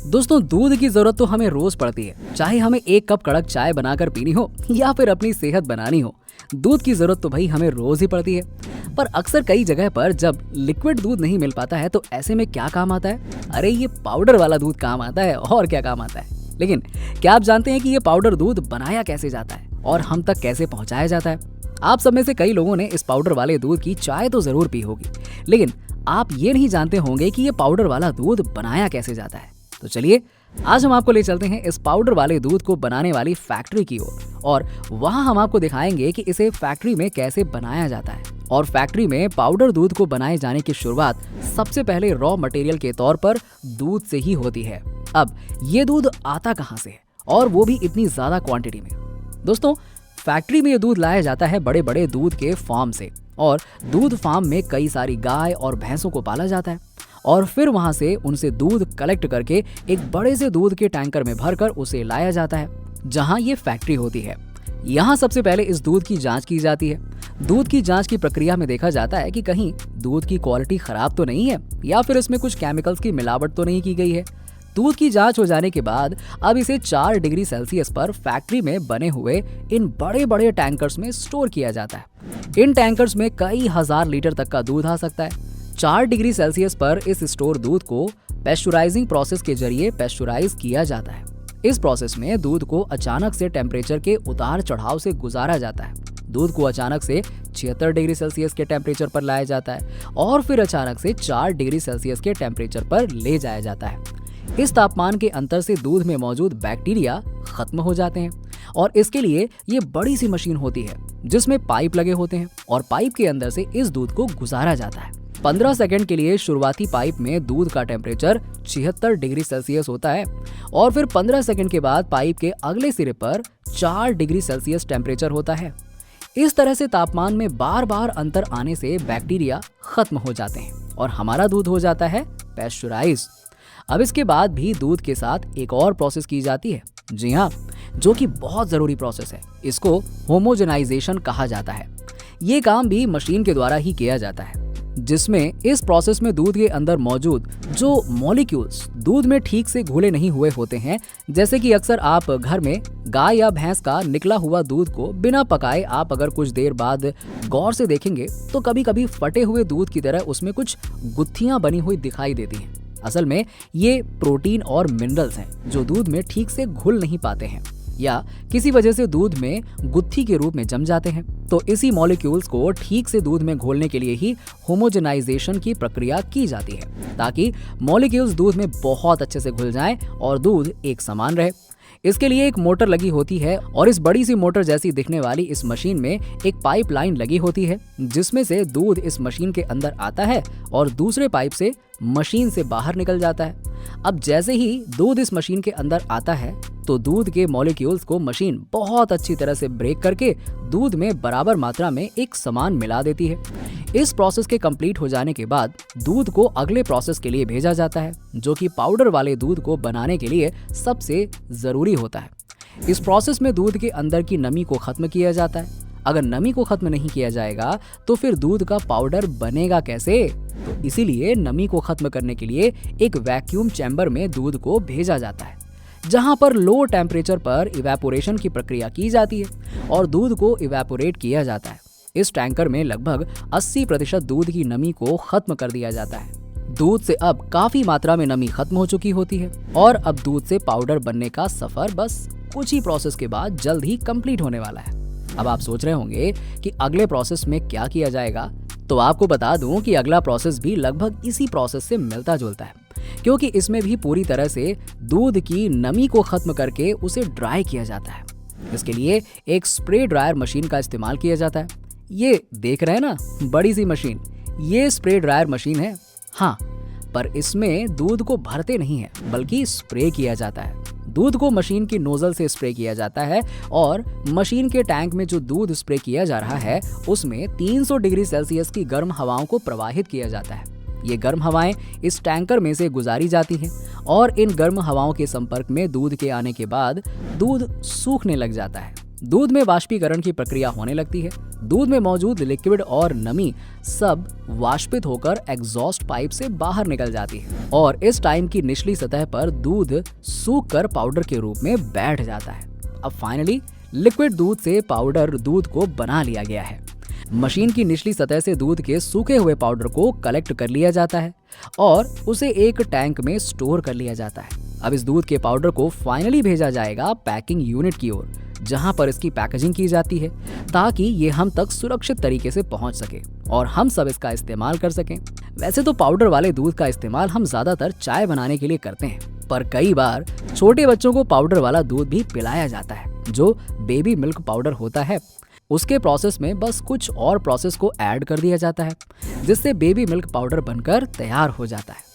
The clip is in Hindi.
दोस्तों, दूध की जरूरत तो हमें रोज पड़ती है, चाहे हमें एक कप कड़क चाय बनाकर पीनी हो या फिर अपनी सेहत बनानी हो। दूध की जरूरत तो भाई हमें रोज ही पड़ती है। पर अक्सर कई जगह पर जब लिक्विड दूध नहीं मिल पाता है तो ऐसे में क्या काम आता है? अरे ये पाउडर वाला दूध काम आता है। और क्या काम आता है? लेकिन क्या आप जानते हैं कि ये पाउडर दूध बनाया कैसे जाता है और हम तक कैसे पहुंचाया जाता है? आप सब में से कई लोगों ने इस पाउडर वाले दूध की चाय तो जरूर पी होगी, लेकिन आप ये नहीं जानते होंगे कि ये पाउडर वाला दूध बनाया कैसे जाता है। तो चलिए, आज हम आपको ले चलते हैं इस पाउडर वाले दूध को बनाने वाली फैक्ट्री की ओर और वहां हम आपको दिखाएंगे कि इसे फैक्ट्री में कैसे बनाया जाता है। और फैक्ट्री में पाउडर दूध को बनाए जाने की शुरुआत सबसे पहले रॉ मटेरियल के तौर पर दूध से ही होती है। अब ये दूध आता कहां से है, और वो भी इतनी ज्यादा क्वांटिटी में? दोस्तों, फैक्ट्री में ये दूध लाया जाता है बड़े बड़े दूध के फार्म से, और दूध फार्म में कई सारी गाय और भैंसों को पाला जाता है और फिर वहां से उनसे दूध कलेक्ट करके एक बड़े से दूध के टैंकर में भरकर उसे लाया जाता है जहां ये फैक्ट्री होती है। यहाँ सबसे पहले इस दूध की जांच की जाती है। दूध की जांच की प्रक्रिया में देखा जाता है कि कहीं दूध की क्वालिटी खराब तो नहीं है या फिर इसमें कुछ केमिकल्स की मिलावट तो नहीं की गई है। दूध की जांच हो जाने के बाद अब इसे 4 डिग्री सेल्सियस पर फैक्ट्री में बने हुए इन बड़े बड़े टैंकर्स में स्टोर किया जाता है। इन टैंकर्स में कई हजार लीटर तक का दूध आ सकता है। 4 डिग्री सेल्सियस पर इस स्टोर दूध को पेस्चुराइजिंग प्रोसेस के जरिए पेस्चुराइज किया जाता है। इस प्रोसेस में दूध को अचानक से टेम्परेचर के उतार चढ़ाव से गुजारा जाता है। दूध को अचानक से 76 डिग्री सेल्सियस के टेम्परेचर पर लाया जाता है और फिर अचानक से 4 डिग्री सेल्सियस के टेम्परेचर पर ले जाया जाता है। इस तापमान के अंतर से दूध में मौजूद बैक्टीरिया खत्म हो जाते हैं और इसके लिए ये बड़ी सी मशीन होती है जिसमें पाइप लगे होते हैं और पाइप के अंदर से इस दूध को गुजारा जाता है। 15 सेकंड के लिए शुरुआती पाइप में दूध का टेम्परेचर 76 डिग्री सेल्सियस होता है और फिर 15 सेकंड के बाद पाइप के अगले सिरे पर 4 डिग्री सेल्सियस टेम्परेचर होता है। इस तरह से तापमान में बार बार अंतर आने से बैक्टीरिया खत्म हो जाते हैं और हमारा दूध हो जाता है पेस्चुराइज। अब इसके बाद भी दूध के साथ एक और प्रोसेस की जाती है, जी हाँ, जो कि बहुत जरूरी प्रोसेस है। इसको होमोजेनाइजेशन कहा जाता है। ये काम भी मशीन के द्वारा ही किया जाता है, जिसमें इस प्रोसेस में दूध के अंदर मौजूद जो मॉलिक्यूल्स दूध में ठीक से घुले नहीं हुए होते हैं, जैसे कि अक्सर आप घर में गाय या भैंस का निकला हुआ दूध को बिना पकाए आप अगर कुछ देर बाद गौर से देखेंगे तो कभी कभी फटे हुए दूध की तरह उसमें कुछ गुत्थियां बनी हुई दिखाई देती हैं। असल में ये प्रोटीन और मिनरल्स हैं जो दूध में ठीक से घुल नहीं पाते हैं या किसी वजह से दूध में गुत्थी के रूप में जम जाते हैं। तो इसी मॉलिक्यूल्स को ठीक से दूध में घोलने के लिए ही होमोजेनाइजेशन की प्रक्रिया की जाती है, ताकि मॉलिक्यूल्स दूध में बहुत अच्छे से घुल जाएं और दूध एक समान रहे। इसके लिए एक मोटर लगी होती है और इस बड़ी सी मोटर जैसी दिखने वाली इस मशीन में एक पाइप लाइन लगी होती है जिसमें से दूध इस मशीन के अंदर आता है और दूसरे पाइप से मशीन से बाहर निकल जाता है। अब जैसे ही दूध इस मशीन के अंदर आता है तो दूध के मॉलिक्यूल्स को मशीन बहुत अच्छी तरह से ब्रेक करके दूध में बराबर मात्रा में एक समान मिला देती है। इस प्रोसेस के कंप्लीट हो जाने के बाद दूध को अगले प्रोसेस के लिए भेजा जाता है, जो कि पाउडर वाले दूध को बनाने के लिए सबसे जरूरी होता है। इस प्रोसेस में दूध के अंदर की नमी को खत्म किया जाता है। अगर नमी को खत्म नहीं किया जाएगा तो फिर दूध का पाउडर बनेगा कैसे? तो इसीलिए नमी को खत्म करने के लिए एक वैक्यूम चैम्बर में दूध को भेजा जाता है, जहां पर लो टेम्परेचर पर इवेपोरेशन की प्रक्रिया की जाती है और दूध को इवेपोरेट किया जाता है। इस टैंकर में लगभग 80% दूध की नमी को खत्म कर दिया जाता है। दूध से अब काफी मात्रा में नमी खत्म हो चुकी होती है और अब दूध से पाउडर बनने का सफर बस कुछ ही प्रोसेस के बाद जल्द ही कंप्लीट होने वाला है। अब आप सोच रहे होंगे कि अगले प्रोसेस में क्या किया जाएगा, तो आपको बता दूं कि अगला प्रोसेस भी लगभग इसी प्रोसेस से मिलता जुलता है, क्योंकि इसमें भी पूरी तरह से दूध की नमी को खत्म करके उसे ड्राई किया जाता है। इसके लिए एक स्प्रे ड्रायर मशीन का इस्तेमाल किया जाता है। ये देख रहे हैं ना, बड़ी सी मशीन, ये स्प्रे ड्रायर मशीन है। हाँ, पर इसमें दूध को भरते नहीं है बल्कि स्प्रे किया जाता है। दूध को मशीन की नोजल से स्प्रे किया जाता है और मशीन के टैंक में जो दूध स्प्रे किया जा रहा है उसमें 300 डिग्री सेल्सियस की गर्म हवाओं को प्रवाहित किया जाता है। ये गर्म हवाएं इस टैंकर में से गुजारी जाती हैं और इन गर्म हवाओं के संपर्क में दूध के आने के बाद दूध सूखने लग जाता है। दूध में वाष्पीकरण की प्रक्रिया होने लगती है। दूध में मौजूद लिक्विड और नमी सब वाष्पित होकर एग्जॉस्ट पाइप से बाहर निकल जाती है और इस टाइम की निचली सतह पर दूध सूख कर पाउडर के रूप में बैठ जाता है। अब फाइनली लिक्विड दूध से पाउडर दूध को बना लिया गया है। मशीन की निचली सतह से दूध के सूखे हुए पाउडर को कलेक्ट कर लिया जाता है और उसे एक टैंक में स्टोर कर लिया जाता है। अब इस दूध के पाउडर को फाइनली भेजा जाएगा पैकिंग यूनिट की ओर, जहां पर इसकी पैकेजिंग की जाती है ताकि ये हम तक सुरक्षित तरीके से पहुंच सके और हम सब इसका इस्तेमाल कर सकें। वैसे तो पाउडर वाले दूध का इस्तेमाल हम ज्यादातर चाय बनाने के लिए करते हैं, पर कई बार छोटे बच्चों को पाउडर वाला दूध भी पिलाया जाता है जो बेबी मिल्क पाउडर होता है। उसके प्रोसेस में बस कुछ और प्रोसेस को ऐड कर दिया जाता है जिससे बेबी मिल्क पाउडर बनकर तैयार हो जाता है।